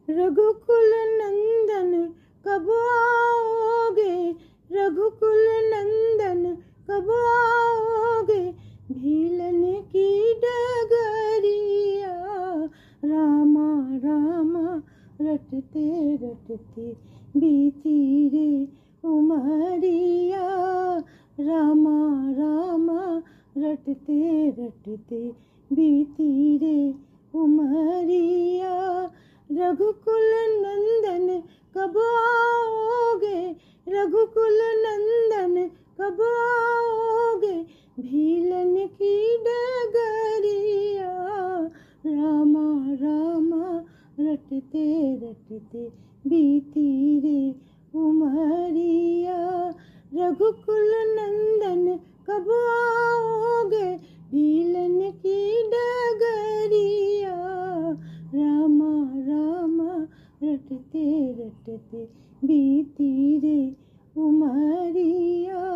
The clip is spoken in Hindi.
रघुकुल नंदन कब आओगे, रघुकुल नंदन कब आओगे, भीलन की डगरिया। रामा रामा रटते रटते बीती रे उमरिया। रामा रामा रटते रटते बीती रे उमरिया। रघुकुल नंदन कब आओगे, रघुकुल नंदन कब आओगे, भीलन की डगरिया। रामा रामा रटते रटते बीती रे उमरिया। रघुकुल नंदन कब आओगे, भीलन की डगरिया। रामा रामा रटते रटते बीती रे उमरिया।